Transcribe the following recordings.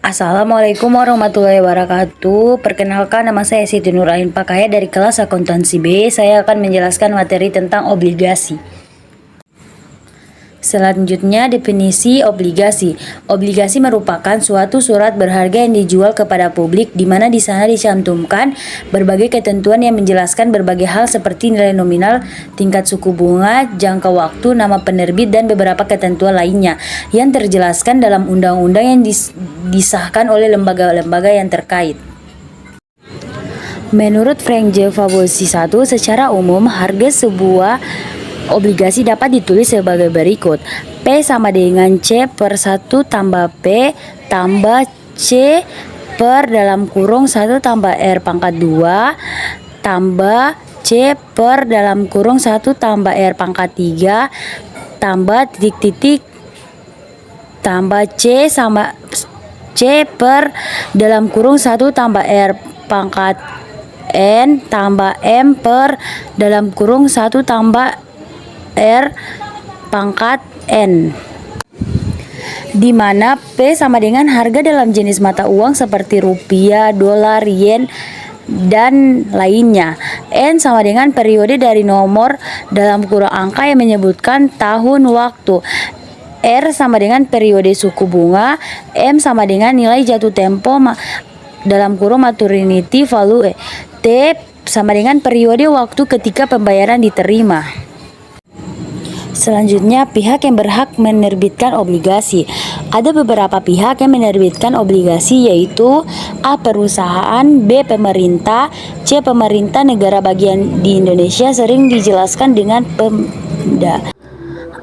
Assalamualaikum warahmatullahi wabarakatuh. Perkenalkan, nama saya Siti Nurain Pakaya dari kelas akuntansi B. Saya akan menjelaskan materi tentang obligasi. Selanjutnya, definisi obligasi. Obligasi merupakan suatu surat berharga yang dijual kepada publik, di mana di sana dicantumkan berbagai ketentuan yang menjelaskan berbagai hal seperti nilai nominal, tingkat suku bunga, jangka waktu, nama penerbit, dan beberapa ketentuan lainnya yang terjelaskan dalam undang-undang yang disahkan oleh lembaga-lembaga yang terkait. Menurut Frank J. Fabozzi I, secara umum harga sebuah obligasi dapat ditulis sebagai berikut. P sama dengan C per 1 tambah P tambah C per dalam kurung 1 tambah R pangkat 2 tambah C per dalam kurung 1 tambah R pangkat 3 tambah titik-titik tambah C sama C per dalam kurung 1 tambah R pangkat N tambah M per dalam kurung 1 tambah R pangkat N, di mana P sama dengan harga dalam jenis mata uang seperti rupiah, dolar, yen, dan lainnya. N sama dengan periode dari nomor dalam kurung angka yang menyebutkan tahun waktu. R sama dengan periode suku bunga. M sama dengan nilai jatuh tempo dalam kurung maturity value. T sama dengan periode waktu ketika pembayaran diterima. Selanjutnya, pihak yang berhak menerbitkan obligasi. Ada beberapa pihak yang menerbitkan obligasi, yaitu A. Perusahaan, B. Pemerintah, C. Pemerintah negara bagian di Indonesia, sering dijelaskan dengan Pemda.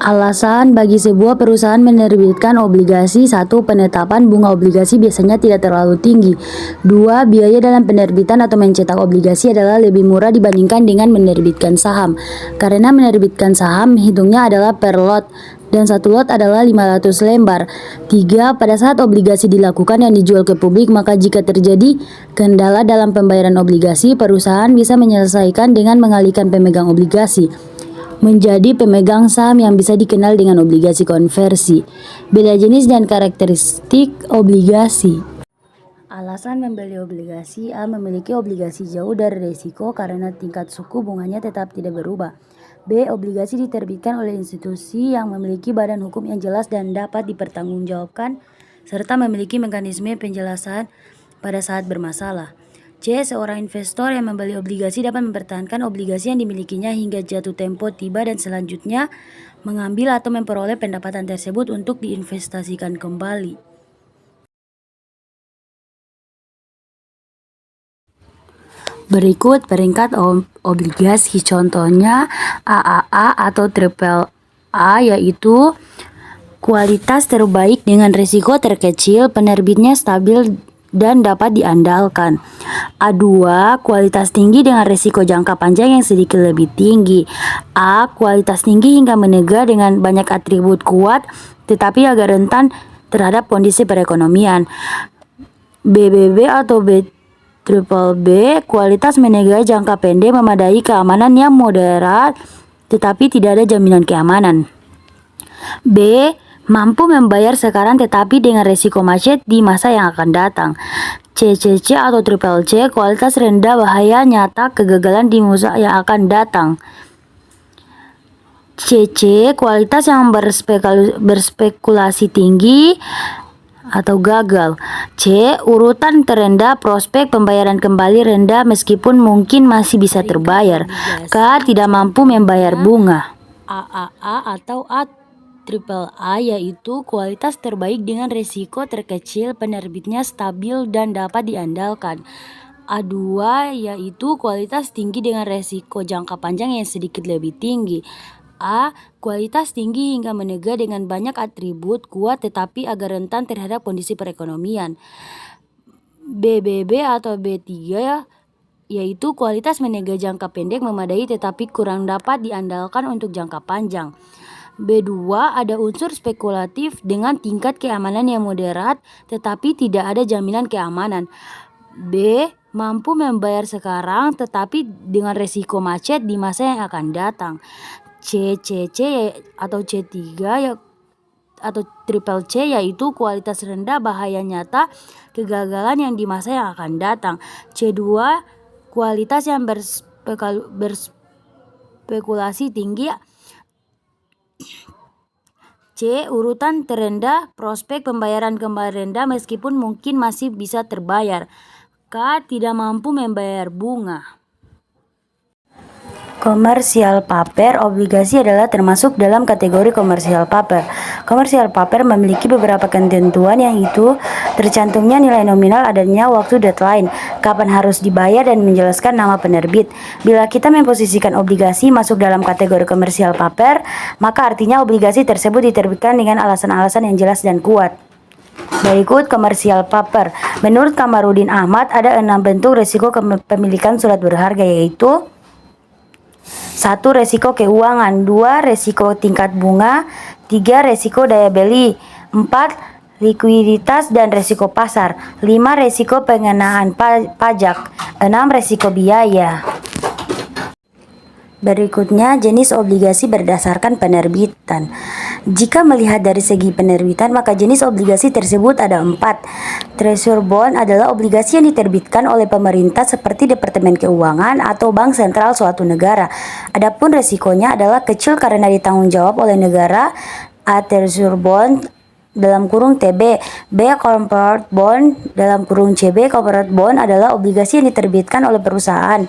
Alasan bagi sebuah perusahaan menerbitkan obligasi: 1. Penetapan bunga obligasi biasanya tidak terlalu tinggi. 2. Biaya dalam penerbitan atau mencetak obligasi adalah lebih murah dibandingkan dengan menerbitkan saham. Karena menerbitkan saham hitungnya adalah per lot, dan satu lot adalah 500 lembar. 3. Pada saat obligasi dilakukan yang dijual ke publik, maka jika terjadi kendala dalam pembayaran obligasi, perusahaan bisa menyelesaikan dengan mengalihkan pemegang obligasi menjadi pemegang saham yang bisa dikenal dengan obligasi konversi. Beda jenis dan karakteristik obligasi. Alasan membeli obligasi: A. Memiliki obligasi jauh dari risiko karena tingkat suku bunganya tetap tidak berubah. B. Obligasi diterbitkan oleh institusi yang memiliki badan hukum yang jelas dan dapat dipertanggungjawabkan, serta memiliki mekanisme penjelasan pada saat bermasalah. C. Seorang investor yang membeli obligasi dapat mempertahankan obligasi yang dimilikinya hingga jatuh tempo tiba dan selanjutnya mengambil atau memperoleh pendapatan tersebut untuk diinvestasikan kembali. Berikut peringkat obligasi, contohnya AAA atau Triple A, yaitu kualitas terbaik dengan risiko terkecil, penerbitnya stabil dan dapat diandalkan. A2, kualitas tinggi dengan risiko jangka panjang yang sedikit lebih tinggi. A, kualitas tinggi hingga menegak dengan banyak atribut kuat tetapi agak rentan terhadap kondisi perekonomian. BBB atau B triple B, kualitas menegak jangka pendek memadai, keamanan yang moderat tetapi tidak ada jaminan keamanan. B, mampu membayar sekarang tetapi dengan risiko macet di masa yang akan datang. CCC atau Triple C, kualitas rendah, bahaya nyata, kegagalan di masa yang akan datang. CC, kualitas yang berspekulasi tinggi atau gagal. C, urutan terendah, prospek pembayaran kembali rendah meskipun mungkin masih bisa terbayar. K, tidak mampu membayar bunga. AAA atau A Triple A, yaitu kualitas terbaik dengan risiko terkecil, penerbitnya stabil dan dapat diandalkan. A2, yaitu kualitas tinggi dengan risiko jangka panjang yang sedikit lebih tinggi. A, kualitas tinggi hingga menegak dengan banyak atribut kuat tetapi agak rentan terhadap kondisi perekonomian. BBB atau B3, yaitu kualitas menegak jangka pendek memadai tetapi kurang dapat diandalkan untuk jangka panjang. B2, ada unsur spekulatif dengan tingkat keamanan yang moderat tetapi tidak ada jaminan keamanan. B, mampu membayar sekarang tetapi dengan resiko macet di masa yang akan datang. C atau C3, atau triple C, yaitu kualitas rendah, bahaya nyata, kegagalan yang di masa yang akan datang. C2, kualitas yang berspekulasi tinggi. C, urutan terendah, prospek pembayaran kembali rendah meskipun mungkin masih bisa terbayar. K, tidak mampu membayar bunga. Komersial paper obligasi adalah termasuk dalam kategori komersial paper. Komersial paper memiliki beberapa ketentuan, yang itu tercantumnya nilai nominal, adanya waktu deadline, kapan harus dibayar, dan menjelaskan nama penerbit. Bila kita memposisikan obligasi masuk dalam kategori komersial paper, maka artinya obligasi tersebut diterbitkan dengan alasan-alasan yang jelas dan kuat. Berikut komersial paper. Menurut Kamarudin Ahmad, ada 6 bentuk resiko kepemilikan surat berharga, yaitu 1. Resiko keuangan. 2. Resiko tingkat bunga. 3. Resiko daya beli. 4. Likuiditas dan resiko pasar. 5. Resiko pengenaan pajak. 6. Resiko biaya. Berikutnya jenis obligasi berdasarkan penerbitan. Jika melihat dari segi penerbitan, maka jenis obligasi tersebut ada 4. Treasury bond adalah obligasi yang diterbitkan oleh pemerintah seperti Departemen Keuangan atau Bank Sentral suatu negara. Adapun resikonya adalah kecil karena ditanggung jawab oleh negara. A. Treasury bond dalam kurung TB. B. Corporate bond dalam kurung CB. Corporate bond adalah obligasi yang diterbitkan oleh perusahaan.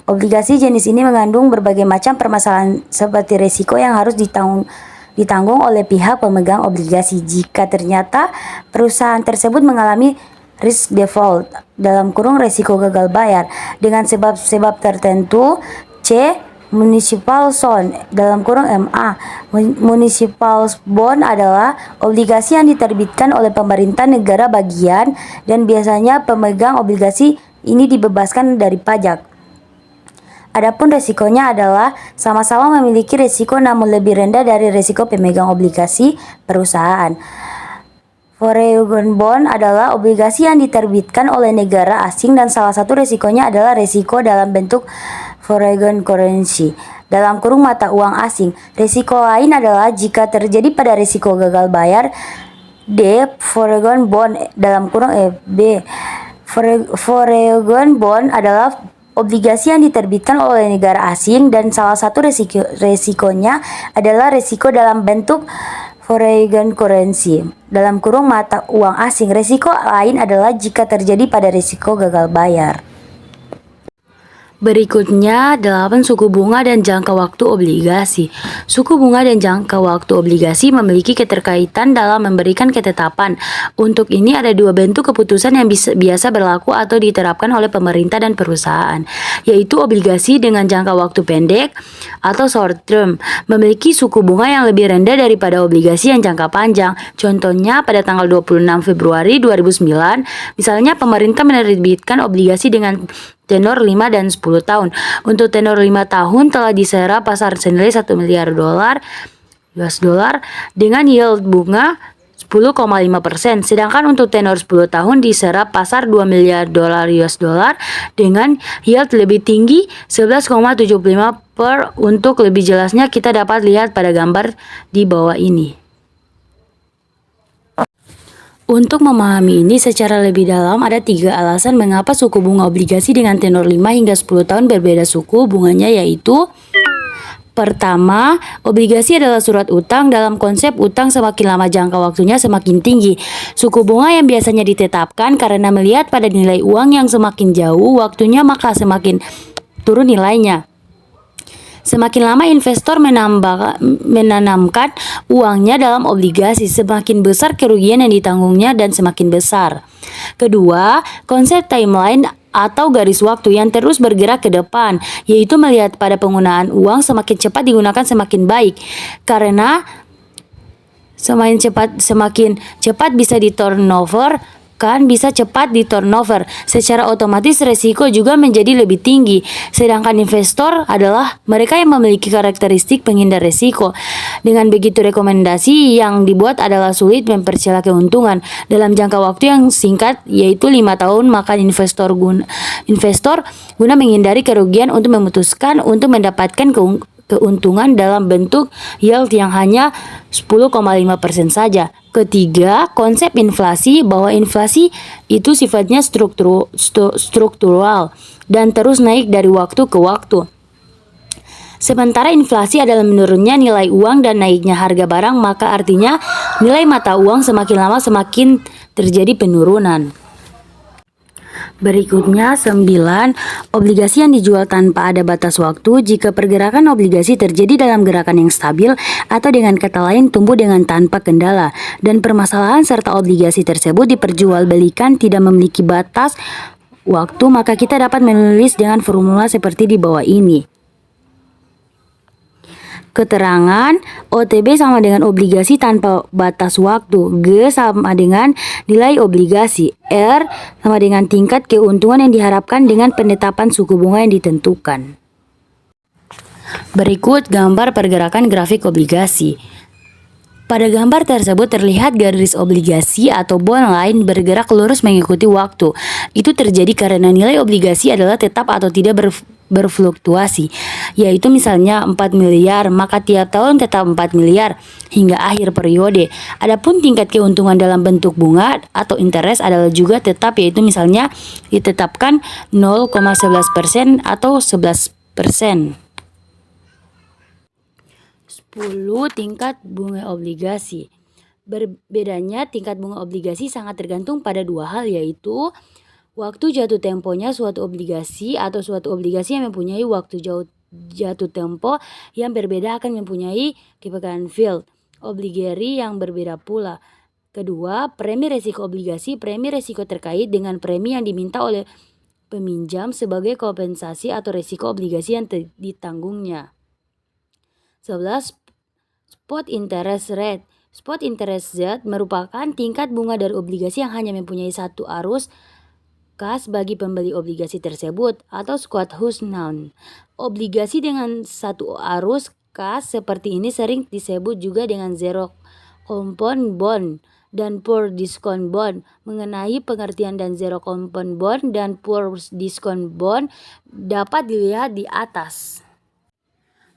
Obligasi jenis ini mengandung berbagai macam permasalahan seperti risiko yang harus ditanggung oleh pihak pemegang obligasi jika ternyata perusahaan tersebut mengalami risk default dalam kurung risiko gagal bayar dengan sebab-sebab tertentu. C. Municipal bond dalam kurung MA. Municipal bond adalah obligasi yang diterbitkan oleh pemerintah negara bagian dan biasanya pemegang obligasi ini dibebaskan dari pajak. Adapun resikonya adalah sama-sama memiliki resiko namun lebih rendah dari resiko pemegang obligasi perusahaan. Foreign bond adalah obligasi yang diterbitkan oleh negara asing dan salah satu resikonya adalah resiko dalam bentuk foreign currency dalam kurung mata uang asing. Resiko lain adalah jika terjadi pada resiko gagal bayar. D. Foreign bond dalam kurung B. Foreign bond adalah obligasi yang diterbitkan oleh negara asing dan salah satu resikonya adalah resiko dalam bentuk foreign currency dalam kurung mata uang asing. Resiko lain adalah jika terjadi pada resiko gagal bayar. Berikutnya 8 suku bunga dan jangka waktu obligasi. Suku bunga dan jangka waktu obligasi memiliki keterkaitan dalam memberikan ketetapan. Untuk ini ada 2 bentuk keputusan yang biasa berlaku atau diterapkan oleh pemerintah dan perusahaan, yaitu obligasi dengan jangka waktu pendek atau short term memiliki suku bunga yang lebih rendah daripada obligasi yang jangka panjang. Contohnya pada tanggal 26 Februari 2009, misalnya pemerintah menerbitkan obligasi dengan tenor 5 dan 10 tahun. Untuk tenor 5 tahun telah diserap pasar senilai $1 miliar US dollar dengan yield bunga 10,5%. Sedangkan untuk tenor 10 tahun diserap pasar $2 miliar US dollar dengan yield lebih tinggi 11,75%. Untuk lebih jelasnya kita dapat lihat pada gambar di bawah ini. Untuk memahami ini secara lebih dalam, ada 3 alasan mengapa suku bunga obligasi dengan tenor 5 hingga 10 tahun berbeda suku bunganya, yaitu: pertama, obligasi adalah surat utang. Dalam konsep utang, semakin lama jangka waktunya semakin tinggi suku bunga yang biasanya ditetapkan karena melihat pada nilai uang yang semakin jauh waktunya maka semakin turun nilainya. Semakin lama investor menanamkan uangnya dalam obligasi, semakin besar kerugian yang ditanggungnya dan semakin besar. Kedua, konsep timeline atau garis waktu yang terus bergerak ke depan, yaitu melihat pada penggunaan uang semakin cepat digunakan semakin baik, karena semakin cepat bisa di turnover, bisa cepat di turnover. Secara otomatis resiko juga menjadi lebih tinggi. Sedangkan investor adalah mereka yang memiliki karakteristik penghindar resiko. Dengan begitu, rekomendasi yang dibuat adalah sulit memperoleh keuntungan dalam jangka waktu yang singkat, yaitu 5 tahun. Maka investor guna menghindari kerugian untuk memutuskan untuk mendapatkan keuntungan dalam bentuk yield yang hanya 10,5% saja. Ketiga, konsep inflasi, bahwa inflasi itu sifatnya struktural dan terus naik dari waktu ke waktu. Sementara inflasi adalah menurunnya nilai uang dan naiknya harga barang, maka artinya nilai mata uang semakin lama semakin terjadi penurunan. Berikutnya 9. Obligasi yang dijual tanpa ada batas waktu. Jika pergerakan obligasi terjadi dalam gerakan yang stabil atau dengan kata lain tumbuh dengan tanpa kendala, dan permasalahan serta obligasi tersebut diperjualbelikan tidak memiliki batas waktu, maka kita dapat menulis dengan formula seperti di bawah ini. Keterangan OTB sama dengan obligasi tanpa batas waktu. G sama dengan nilai obligasi. R sama dengan tingkat keuntungan yang diharapkan dengan penetapan suku bunga yang ditentukan. Berikut gambar pergerakan grafik obligasi. Pada gambar tersebut terlihat garis obligasi atau bond line bergerak lurus mengikuti waktu. Itu terjadi karena nilai obligasi adalah tetap atau tidak berfluktuasi, yaitu misalnya 4 miliar, maka tiap tahun tetap 4 miliar hingga akhir periode. Adapun tingkat keuntungan dalam bentuk bunga atau interest adalah juga tetap, yaitu misalnya ditetapkan 0,11% atau 11%. 10. Tingkat bunga obligasi. Berbedanya tingkat bunga obligasi sangat tergantung pada dua hal, yaitu waktu jatuh temponya suatu obligasi atau suatu obligasi yang mempunyai waktu jatuh tempo yang berbeda akan mempunyai kepekaan yield obligatory yang berbeda pula. Kedua, premi resiko obligasi. Premi resiko terkait dengan premi yang diminta oleh peminjam sebagai kompensasi atau resiko obligasi yang ditanggungnya. 11. Spot interest rate. Spot interest rate merupakan tingkat bunga dari obligasi yang hanya mempunyai satu arus kas bagi pembeli obligasi tersebut, atau squat whose noun. Obligasi dengan satu arus kas seperti ini sering disebut juga dengan zero coupon bond dan poor discount bond. Mengenai pengertian dan zero coupon bond dan poor discount bond dapat dilihat di atas.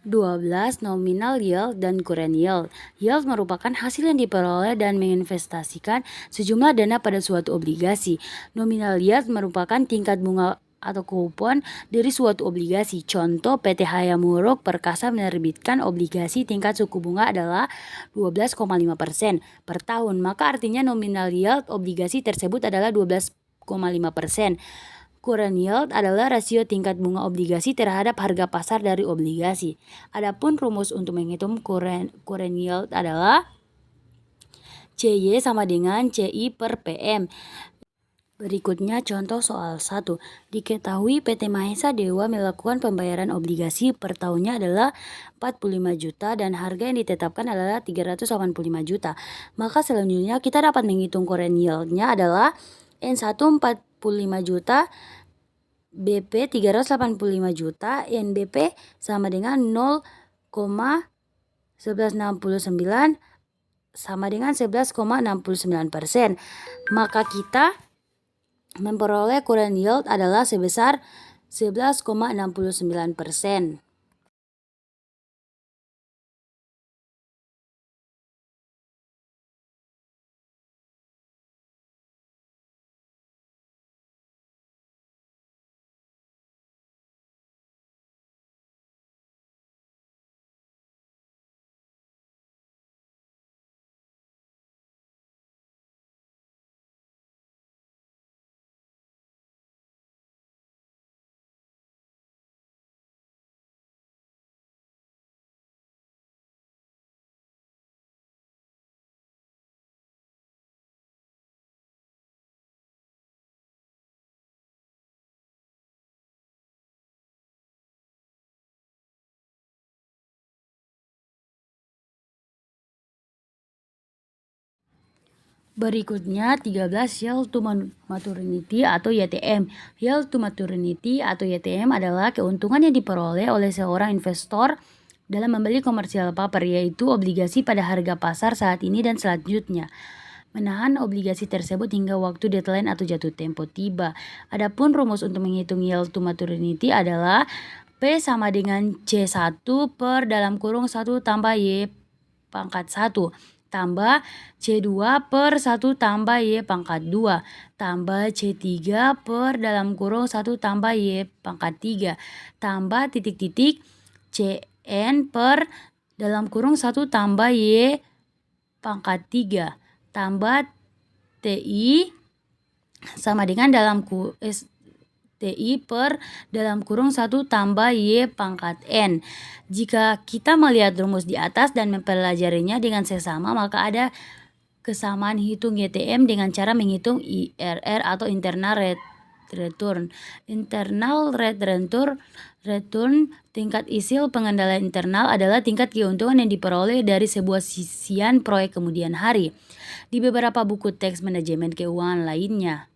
12. Nominal yield dan current yield. Yield merupakan hasil yang diperoleh dan menginvestasikan sejumlah dana pada suatu obligasi. Nominal yield merupakan tingkat bunga atau kupon dari suatu obligasi. Contoh, PT Hayam Wuruk Perkasa menerbitkan obligasi tingkat suku bunga adalah 12,5% per tahun, maka artinya nominal yield obligasi tersebut adalah 12,5%. Current yield adalah rasio tingkat bunga obligasi terhadap harga pasar dari obligasi. Adapun rumus untuk menghitung current yield adalah CY sama dengan CI per PM. Berikutnya contoh soal 1. Diketahui PT Mahesa Dewa melakukan pembayaran obligasi per tahunnya adalah 45 juta dan harga yang ditetapkan adalah 385 juta. Maka selanjutnya kita dapat menghitung current yield-nya adalah N1 45 juta, BP 385 juta, NBP sama dengan 0,1169 sama dengan 11,69%. Maka kita memperoleh current yield adalah sebesar 11,69%. Berikutnya 13. Yield to maturity atau YTM. Yield to maturity atau YTM adalah keuntungan yang diperoleh oleh seorang investor dalam membeli komersial paper, yaitu obligasi pada harga pasar saat ini dan selanjutnya, menahan obligasi tersebut hingga waktu deadline atau jatuh tempo tiba. Adapun rumus untuk menghitung yield to maturity adalah P sama dengan C1 per dalam kurung 1 tambah Y pangkat 1 tambah C2 per 1 tambah Y pangkat 2 tambah C3 per dalam kurung 1 tambah Y pangkat 3 tambah titik-titik Cn per dalam kurung 1 tambah Y pangkat 3 tambah Ti sama dengan Ti per dalam kurung 1 tambah Y pangkat N. Jika kita melihat rumus di atas dan mempelajarinya dengan seksama, maka ada kesamaan hitung YTM dengan cara menghitung IRR atau internal rate return. Internal rate return tingkat isil pengendalian internal adalah tingkat keuntungan yang diperoleh dari sebuah sisian proyek kemudian hari. Di beberapa buku teks manajemen keuangan lainnya,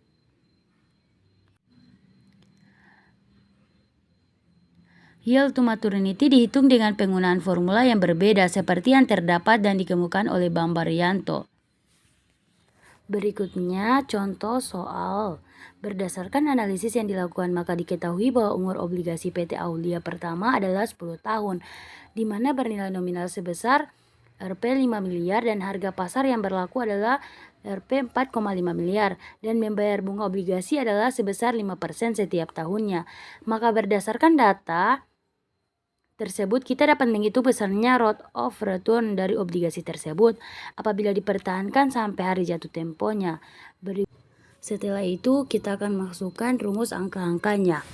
yield to maturity dihitung dengan penggunaan formula yang berbeda seperti yang terdapat dan dikemukakan oleh Bang Baryanto. Berikutnya contoh soal. Berdasarkan analisis yang dilakukan maka diketahui bahwa umur obligasi PT Aulia pertama adalah 10 tahun, di mana bernilai nominal sebesar Rp 5 miliar dan harga pasar yang berlaku adalah Rp 4,5 miliar dan membayar bunga obligasi adalah sebesar 5% setiap tahunnya. Maka berdasarkan data tersebut kita dapat menghitung besarnya rate of return dari obligasi tersebut apabila dipertahankan sampai hari jatuh temponya. Setelah itu kita akan masukkan rumus angka-angkanya.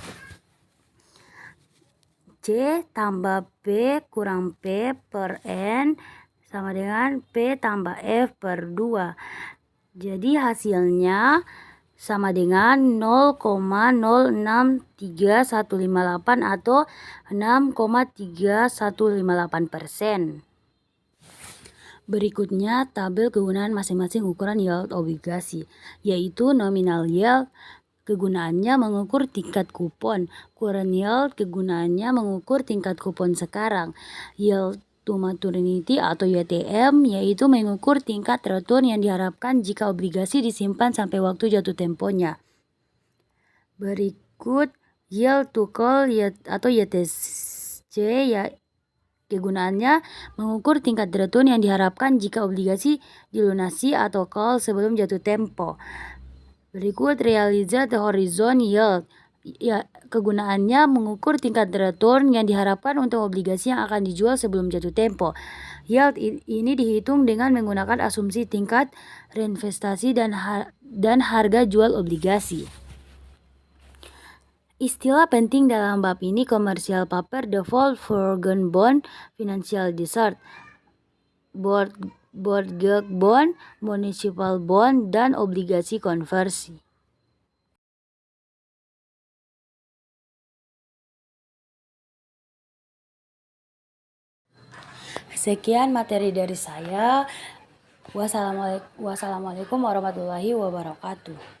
C tambah P kurang P per N sama dengan P tambah F per 2. Jadi hasilnya sama dengan 0,063158 atau 6,3158%. Berikutnya tabel kegunaan masing-masing ukuran yield obligasi, yaitu nominal yield kegunaannya mengukur tingkat kupon, current yield kegunaannya mengukur tingkat kupon sekarang, yield to maturity atau YTM yaitu mengukur tingkat return yang diharapkan jika obligasi disimpan sampai waktu jatuh temponya. Berikut yield to call atau YTC ya kegunaannya mengukur tingkat return yang diharapkan jika obligasi dilunasi atau call sebelum jatuh tempo. Berikut realized horizon yield ya kegunaannya mengukur tingkat return yang diharapkan untuk obligasi yang akan dijual sebelum jatuh tempo. Yield ini dihitung dengan menggunakan asumsi tingkat reinvestasi dan harga jual obligasi. Istilah penting dalam bab ini commercial paper, default, foregone bond, financial desert, mortgage bond, municipal bond, dan obligasi konversi. Sekian materi dari saya. Wassalamualaikum warahmatullahi wabarakatuh.